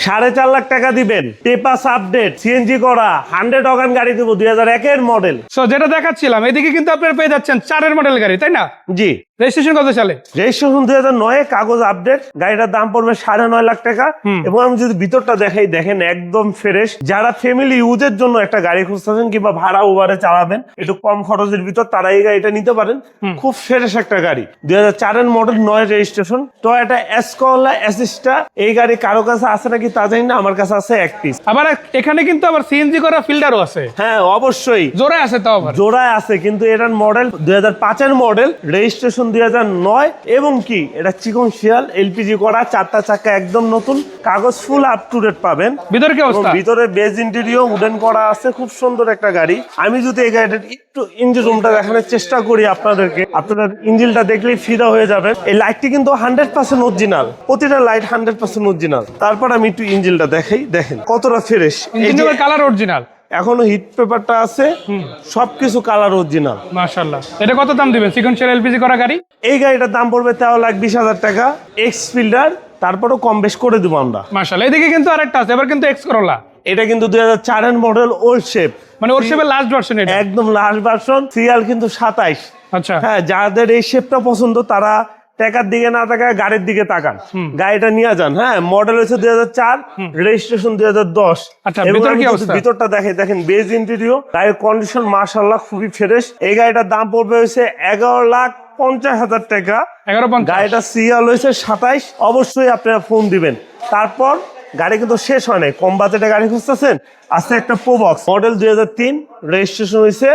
4.5 লাখ টাকা দিবেন, পেপাস update, CNG করা 100 অগান গাড়ি দেবো, 2001 এর মডেল। সো যেটা দেখাচ্ছিলাম এদিকে কিন্তু আপনারা পেয়ে যাচ্ছেন 4 মডেল গাড়ি, তাই না? জি। রেজিস্ট্রেশন কত সালে? রেজিস্ট্রেশন 2009, কাগজ আপডেট। গাড়িটার দাম পড়বে 9.5 লাখ টাকা। এবং আমি যদি ভিতরটা দেখাই, দেখেন একদম ফ্রেশ। যারা ফ্যামিলি ইউজের জন্য একটা গাড়ি খুঁজতেছেন কিংবা ভাড়া উবারে চালাবেন, একটু কম খরচের ভিতর, তারা এই গাড়িটা নিতে পারেন। খুব ফ্রেশ একটা গাড়ি, 2004 এর মডেল, 9 রেজিস্ট্রেশন। টয়োটা এসকোলা অ্যাসিস্টা। এই গাড়ি কারো কাছে আছে নাকি তা জানি না, আমার কাছে আছে 1 পিস। আবার এখানে কিন্তু আবার সিএনজি করা ফিল্টারও আছে। হ্যাঁ অবশ্যই জোড়ায় আছে, তাও আবার জোড়ায় আছে, কিন্তু এটার মডেল 2005 এর মডেল, রেজিস্ট্রেশন 2009। এবং কি এটা চিকন শিয়াল, এলপিজি করা, 4টা চাকা একদম নতুন, কাগজ ফুল আপ টু ডেট পাবেন। ভিতরে কি অবস্থা? ভিতরে বেজ ইন্টেরিয়র উডেন করা আছে, খুব সুন্দর একটা গাড়ি। আমি যদি এই গাড়িটার একটু ইঞ্জিন রুমটা দেখানোর চেষ্টা করি আপনাদেরকে, আপনারা ইঞ্জিনটা দেখলেই ফিদা হয়ে যাবেন। এই লাইটটি কিন্তু 100% অরিজিনাল, প্রতিটা লাইট 100% অরিজিনাল। তারপর আমি একটু ইঞ্জিনটা দেখাই, দেখেন কতটা ফ্রেশ। ইঞ্জিনের কালার অরিজিনাল, এখনো হিট পেপারটা আছে, সবকিছু কালার অরিজিনাল। মাশাআল্লাহ। এটা কত দাম দিবেন সিকোয়েন্সিয়াল এলপিজি করা গাড়ি? এই গাড়িটার দাম পড়বে 13,20,000 টাকা, এক্স ফিল্ডার। তারপরও কম বেশ করে দেবো আমরা। মাশাআল্লাহ। এদিকে কিন্তু আরেকটা আছে, এবার কিন্তু এক্স করোলা। এটা কিন্তু 2004 এর মডেল, ওল্ড শেপ, মানে ওর শেপের লাস্ট ভার্সন, এটা একদম লাস্ট ভার্সন। সিরিয়াল কিন্তু 27। আচ্ছা, হ্যাঁ, যাদের এই শেপটা পছন্দ তারা টাকার দিকে না তাকায় গাড়ির দিকে তাকান, গাড়িটা নিয়ে যান। হ্যাঁ, মডেল হচ্ছে 2004, রেজিস্ট্রেশন 2010। আচ্ছা, ভিতর কি অবস্থা? ভিতরটা দেখেন বেজ ইন্টেরিয়র, গাড়ির কন্ডিশন মাশাআল্লাহ খুবই ফ্রেশ। এই গাড়িটার দাম পড়বে হচ্ছে 11,50,000 টাকা। 11,50,000। গাড়িটা সিরিয়াল হয়েছে 27। অবশ্যই আপনারা ফোন দিবেন। তারপর গাড়ি কিন্তু শেষ হয় নাই, কম বাজেটে গাড়ি খুঁজতেছেন, আছে একটা প্রোবক্স মডেল, 2003, রেজিস্ট্রেশন হয়েছে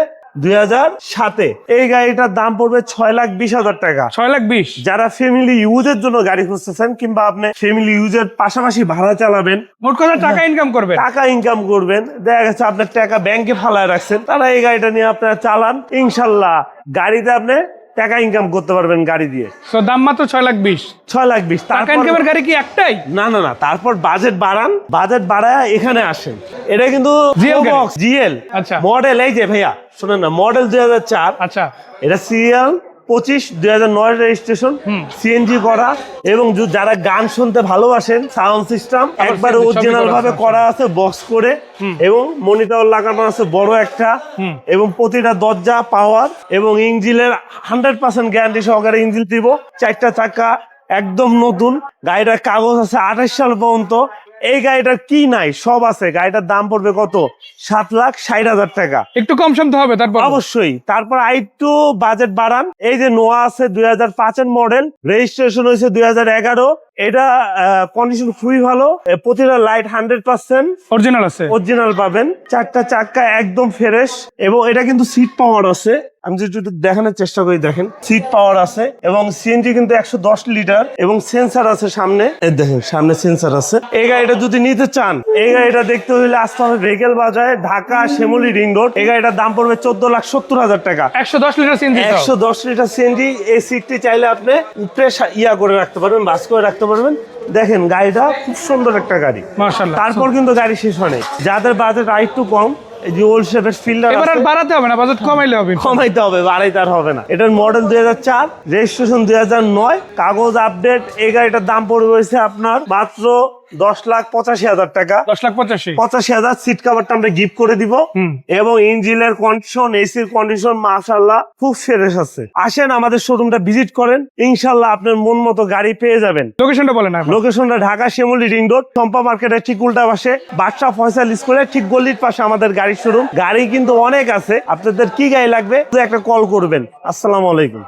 2007। এই গাড়িটার দাম পড়বে 6,20,000 টাকা। 6,20,000। যারা ফ্যামিলি ইউজের জন্য গাড়ি খুঁজতেছেন কিংবা আপনি ফ্যামিলি ইউজের পাশাপাশি ভাড়া চালাবেন, মোট কথা টাকা ইনকাম করবেন, টাকা ইনকাম করবেন, দেখা গেছে আপনার টাকা ব্যাংকে ফালায় রাখছেন, তারা এই গাড়িটা নিয়ে আপনারা চালান, ইনশাল্লাহ গাড়িতে আপনি টাকা ইনকাম করতে পারবেন গাড়ি দিয়ে। তো দাম মাত্র 6,20,000। 6,20,000। টাকা ইনকামের গাড়ি কি একটাই? না, তারপর বাজেট বাড়ান, বাজেট বাড়ায় এখানে আসেন। এটা কিন্তু জিএল আচ্ছা মডেল। এই যে ভাইয়া শুনেন না, মডেল 2004। আচ্ছা, এটা সিরিয়াল 25, 2009 রেজিস্ট্রেশন, সিএনজি করা। এবং যারা গান শুনতে ভালোবাসেন, সাউন্ড সিস্টেম একবারে অরিজিনাল ভাবে করা আছে, বক্স করে, এবং মনিটর লাগানো আছে বড় একটা, এবং প্রতিটা দরজা পাওয়ার, এবং ইঞ্জিনের 100% গ্যারান্টি সহকারে ইঞ্জিন দিব। 4টা চাকা একদম নতুন, গাড়িটার কাগজ আছে 28 সাল পর্যন্ত। এই গাড়িটার কি নাই, সব আছে। গাড়িটার দাম পড়বে কত? 7,60,000 টাকা। একটু কম সম তো হবে তারপর? অবশ্যই। তারপর আরেকটু বাজেট বাড়ান। এই যে নোয়া আছে, 2005 এর মডেল, রেজিস্ট্রেশন হয়েছে 2011। এটা কন্ডিশন খুবই ভালো, প্রতিটা লাইট 100% অরিজিনাল আছে, অরিজিনাল পাবেন। 4টা চাকা একদম ফ্রেশ, এবং এটা কিন্তু সিট পাওয়ার আছে। আমি যদি একটু দেখানোর চেষ্টা করি, দেখেন সিট পাওয়ার আছে, এবং সিএনজি কিন্তু 110 লিটার, এবং সেন্সার আছে সামনে, দেখেন সামনে সেন্সার আছে। এই গাড়িটা যদি নিতে চান, এই গাড়িটা দেখতে হলে আসতে হবে ভেহিকেল বাজারে, ঢাকা শ্যামলী রিং রোড। এই গাড়িটার দাম পড়বে 14,70,000 টাকা। 110 লিটার সিএনজি। 110 litre CNG. এই সিটটি চাইলে আপনি উপরে করে রাখতে পারবেন, বাস করে রাখতে পারবেন। দেখেন গাড়িটা খুব সুন্দর একটা গাড়ি, মাশাআল্লাহ। তারপর কিন্তু গাড়ি শেষ হয় নাই। যাদের বাজেট আরেকটু কম, এই যে ওল্ড শেপের ফিল্ডার, এবার আর বাড়াতে হবে না, বাজেট কমাইলে হবে। কমাইতে হবে, বাড়াইতে আর হবে না। এটার মডেল 2004, রেজিস্ট্রেশন 2009, কাগজ আপডেট। এই গাড়িটার দাম পড়বে হয়েছে আপনার মাত্র 10,85,000 টাকা। 10,85,000। সিট কাভারটা আমরা গিফট করে দিব, এবং ইঞ্জিনের কন্ডিশন, এসির কন্ডিশন মাশাআল্লাহ খুব ফ্রেশ আছে। আসেন আমাদের শোরুমটা ভিজিট করেন, ইনশাআল্লাহ আপনার মন মতো গাড়ি পেয়ে যাবেন। লোকেশনটা বলেন। লোকেশনটা ঢাকা শ্যামলী রিং রোড, চম্পা মার্কেটের ঠিক উল্টা পাশে, বাদশা ফয়সাল স্কুলের ঠিক গলির পাশে আমাদের গাড়ির শোরুম। গাড়ি কিন্তু অনেক আছে, আপনাদের কি গাড়ি লাগবে একটা কল করবেন। আসসালামু আলাইকুম।